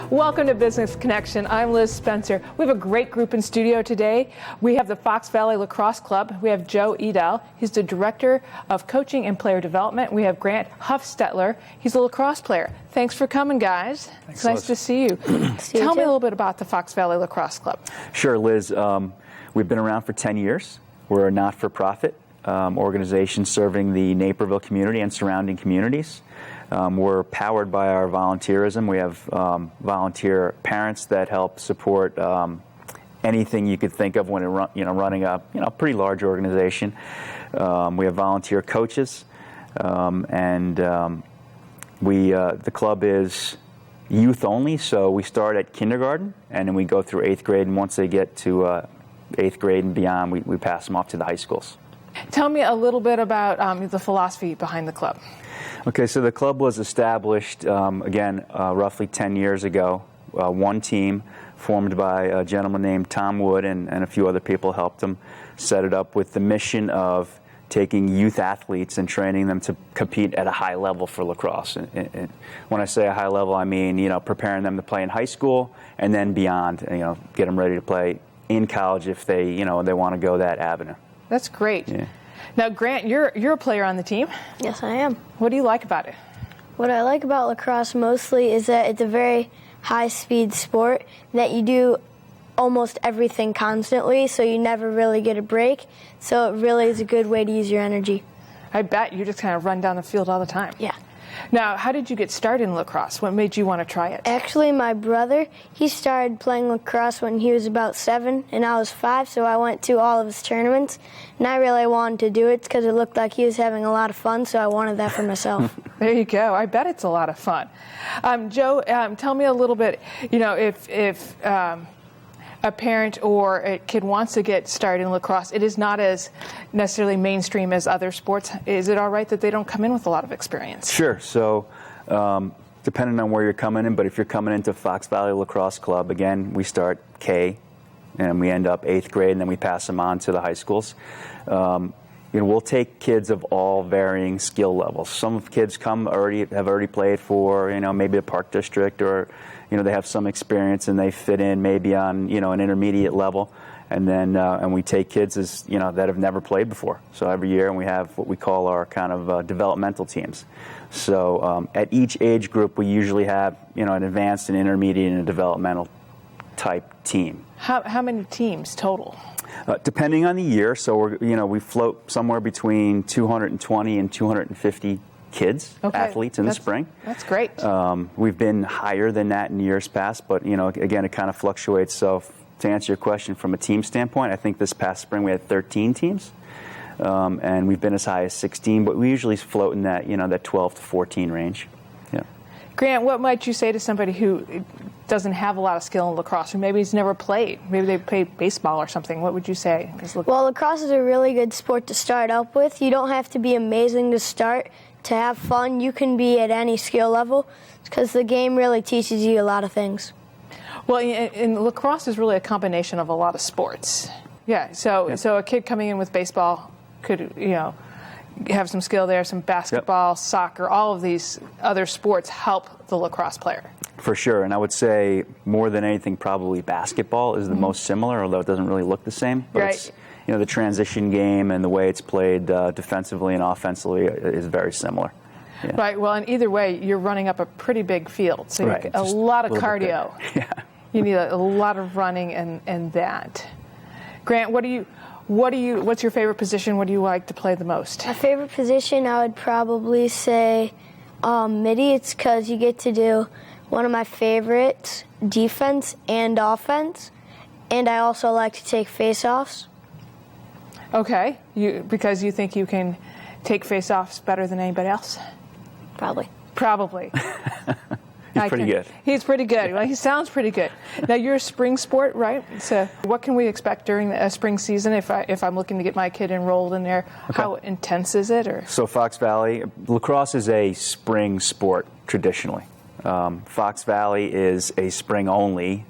Welcome to Business Connection. I'm Liz Spencer. We have a great group in studio today. We have the Fox Valley Lacrosse Club. We have Joe Edel. He's the Director of Coaching and Player Development. We have Grant Huffstetler. He's a lacrosse player. Thanks for coming, guys. Thanks, it's nice Liz. to see you. Tell me a little bit about the Fox Valley Lacrosse Club. Sure, Liz. We've been around for 10 years. We're a not-for-profit organization serving the Naperville community and surrounding communities. We're powered by our volunteerism. We have volunteer parents that help support anything you could think of when running a pretty large organization. We have volunteer coaches, and the club is youth only. So we start at kindergarten, and then we go through 8th grade. And once they get to 8th grade and beyond, we pass them off to the high schools. Tell me a little bit about the philosophy behind the club. Okay, so the club was established, roughly 10 years ago. One team formed by a gentleman named Tom Wood, and a few other people helped him set it up with the mission of taking youth athletes and training them to compete at a high level for lacrosse. And when I say a high level, I mean, preparing them to play in high school and then beyond, get them ready to play in college if they want to go that avenue. That's great. Yeah. Now, Grant, you're a player on the team. Yes, I am. What do you like about it? What I like about lacrosse mostly is that it's a very high-speed sport, that you do almost everything constantly, so you never really get a break. So it really is a good way to use your energy. I bet you just kind of run down the field all the time. Yeah. Now, how did you get started in lacrosse? What made you want to try it? Actually, my brother, he started playing lacrosse when he was about 7 and I was 5, so I went to all of his tournaments, and I really wanted to do it because it looked like he was having a lot of fun, so I wanted that for myself. There you go. I bet it's a lot of fun. Joe, tell me a little bit, if a parent or a kid wants to get started in lacrosse, it is not as necessarily mainstream as other sports. Is it all right that they don't come in with a lot of experience? Sure. So depending on where you're coming in, but if you're coming into Fox Valley Lacrosse Club, again, we start K and we end up 8th grade, and then we pass them on to the high schools. We'll take kids of all varying skill levels. Some kids have already played for, maybe the Park District, or, they have some experience and they fit in maybe on, an intermediate level. And then, and we take kids that have never played before. So every year, and we have what we call our kind of developmental teams. So at each age group, we usually have, an advanced, an intermediate, and a developmental type team. How many teams total? Depending on the year, so we float somewhere between 220 and 250 kids, athletes in the spring. That's great. We've been higher than that in years past, but again, it kind of fluctuates. So to answer your question from a team standpoint, I think this past spring we had 13 teams, and we've been as high as 16, but we usually float in that that 12 to 14 range. Yeah. Grant, what might you say to somebody who doesn't have a lot of skill in lacrosse, or maybe he's never played? Maybe they play baseball or something. What would you say? Well, lacrosse is a really good sport to start up with. You don't have to be amazing to start. To have fun, you can be at any skill level, because the game really teaches you a lot of things. Well, and lacrosse is really a combination of a lot of sports. Yeah, so a kid coming in with baseball could, have some skill there, some basketball, soccer, all of these other sports help the lacrosse player. For sure, and I would say more than anything, probably basketball is the most similar, although it doesn't really look the same. But it's, the transition game and the way it's played defensively and offensively is very similar. Yeah. Right, well, and either way, you're running up a pretty big field, so you get a lot of cardio. Yeah. You need a lot of running and that. Grant, what's your favorite position? What do you like to play the most? My favorite position, I would probably say midi. It's because you get to do one of my favorites, defense and offense, and I also like to take face-offs. Okay, because you think you can take face-offs better than anybody else? Probably. He's pretty good. He's pretty good. Well, he sounds pretty good. Now, you're a spring sport, right? So what can we expect during a spring season if I'm looking to get my kid enrolled in there? Okay. How intense is it? So Fox Valley, lacrosse is a spring sport traditionally. Fox Valley is a spring-only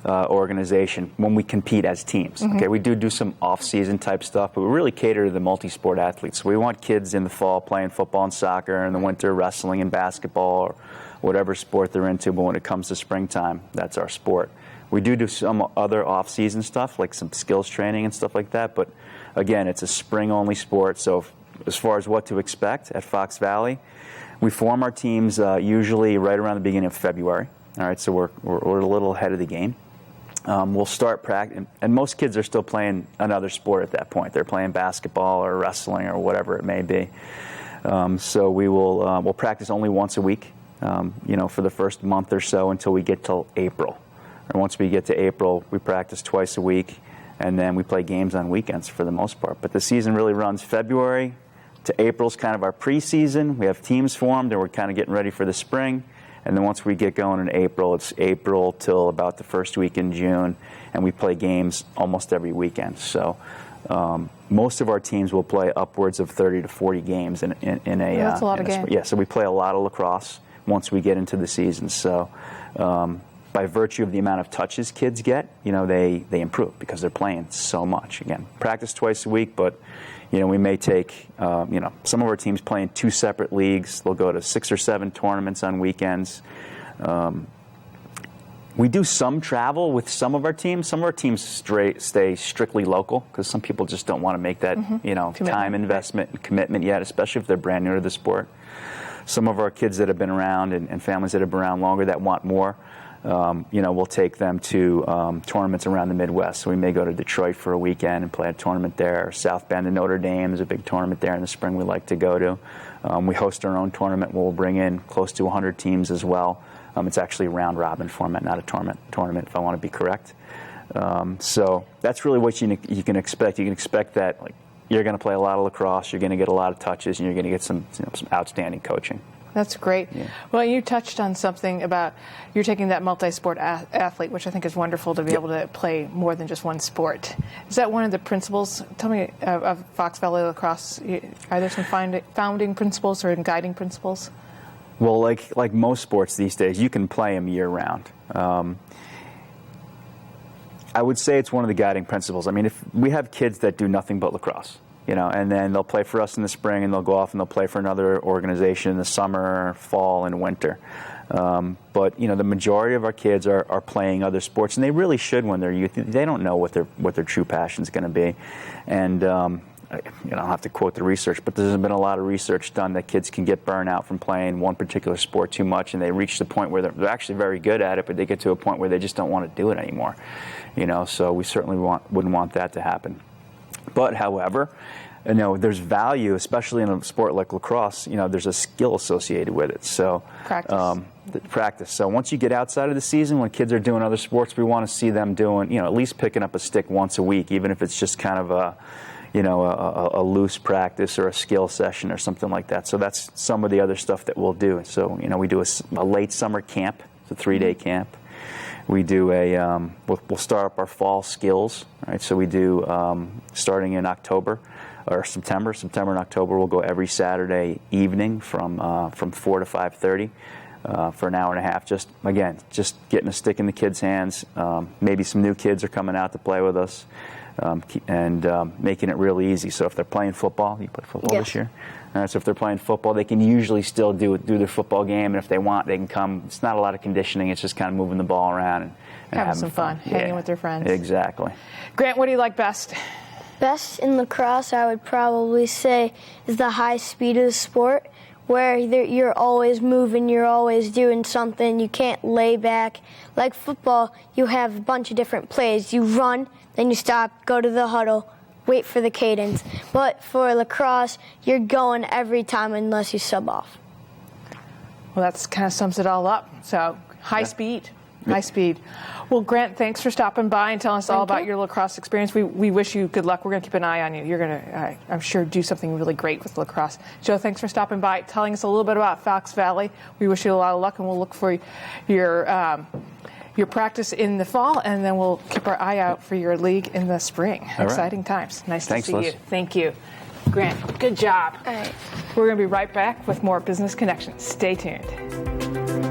organization when we compete as teams. Mm-hmm. Okay, we do some off-season type stuff, but we really cater to the multi-sport athletes. So we want kids in the fall playing football and soccer, in the winter wrestling and basketball, whatever sport they're into, but when it comes to springtime, that's our sport. We do some other off-season stuff, like some skills training and stuff like that, but again, it's a spring-only sport, so as far as what to expect at Fox Valley, we form our teams usually right around the beginning of February. All right, so we're a little ahead of the game. We'll start practice, and most kids are still playing another sport at that point. They're playing basketball or wrestling or whatever it may be. So we'll practice only once a week, for the first month or so until we get till April. And once we get to April, we practice twice a week, and then we play games on weekends for the most part. But the season really runs February to April's kind of our preseason. We have teams formed, and we're kind of getting ready for the spring. And then once we get going in April, it's April till about the first week in June, and we play games almost every weekend. So most of our teams will play upwards of 30 to 40 games in a. That's a lot of games. Yeah, so we play a lot of lacrosse once we get into the season. So by virtue of the amount of touches kids get, they improve because they're playing so much. Again, practice twice a week, but we may take, some of our teams play in 2 separate leagues. They'll go to 6 or 7 tournaments on weekends. We do some travel with some of our teams. Some of our teams stay strictly local because some people just don't want to make that, time investment and commitment yet, especially if they're brand new to the sport. Some of our kids that have been around and families that have been around longer that want more, we'll take them to tournaments around the Midwest. So we may go to Detroit for a weekend and play a tournament there. South Bend and Notre Dame is a big tournament there in the spring we like to go to. We host our own tournament where we'll bring in close to 100 teams as well. It's actually a round-robin format, not a tournament, if I want to be correct. So that's really what you can expect. You can expect that you're going to play a lot of lacrosse, you're going to get a lot of touches, and you're going to get some outstanding coaching. That's great. Yeah. Well, you touched on something about you're taking that multi-sport athlete, which I think is wonderful to be able to play more than just one sport. Is that one of the principles? Tell me of Fox Valley Lacrosse. Are there some founding principles or guiding principles? Well, like most sports these days, you can play them year-round. I would say it's one of the guiding principles. I mean, if we have kids that do nothing but lacrosse, and then they'll play for us in the spring, and they'll go off and they'll play for another organization in the summer, fall, and winter. But the majority of our kids are playing other sports, and they really should when they're youth. They don't know what their true passion is going to be, and I don't have to quote the research, but there's been a lot of research done that kids can get burnt out from playing one particular sport too much, and they reach the point where they're actually very good at it, but they get to a point where they just don't want to do it anymore. So we certainly wouldn't want that to happen. But, however, there's value, especially in a sport like lacrosse. There's a skill associated with it. So practice. So once you get outside of the season, when kids are doing other sports, we want to see them doing, at least picking up a stick once a week, even if it's just kind of a loose practice or a skill session or something like that. So that's some of the other stuff that we'll do. So we do a late summer camp. It's a 3-day camp. We do we'll start up our fall skills, right? So we do, starting in October or September and October, we'll go every Saturday evening from 4 to 5:30 for an hour and a half. Just getting a stick in the kids' hands. Maybe some new kids are coming out to play with us, and making it really easy. So if they're playing football, you play football this year? So if they're playing football, they can usually still do their football game, and if they want, they can come. It's not a lot of conditioning. It's just kind of moving the ball around and having some fun, hanging with their friends. Exactly. Grant, what do you like best? Best in lacrosse, I would probably say, is the high speed of the sport, where you're always moving, you're always doing something. You can't lay back. Like football, you have a bunch of different plays. You run, then you stop, go to the huddle, wait for the cadence. But for lacrosse, you're going every time unless you sub off. Well, that kind of sums it all up. So high speed. Well, Grant, thanks for stopping by and telling us all about your lacrosse experience. We wish you good luck. We're going to keep an eye on you. You're going to, I'm sure, do something really great with lacrosse. Joe, thanks for stopping by, telling us a little bit about Fox Valley. We wish you a lot of luck, and we'll look for your practice in the fall, and then we'll keep our eye out for your league in the spring. All Exciting times. Nice to see you. Thank you. Grant, good job. All right. We're going to be right back with more Business Connections. Stay tuned.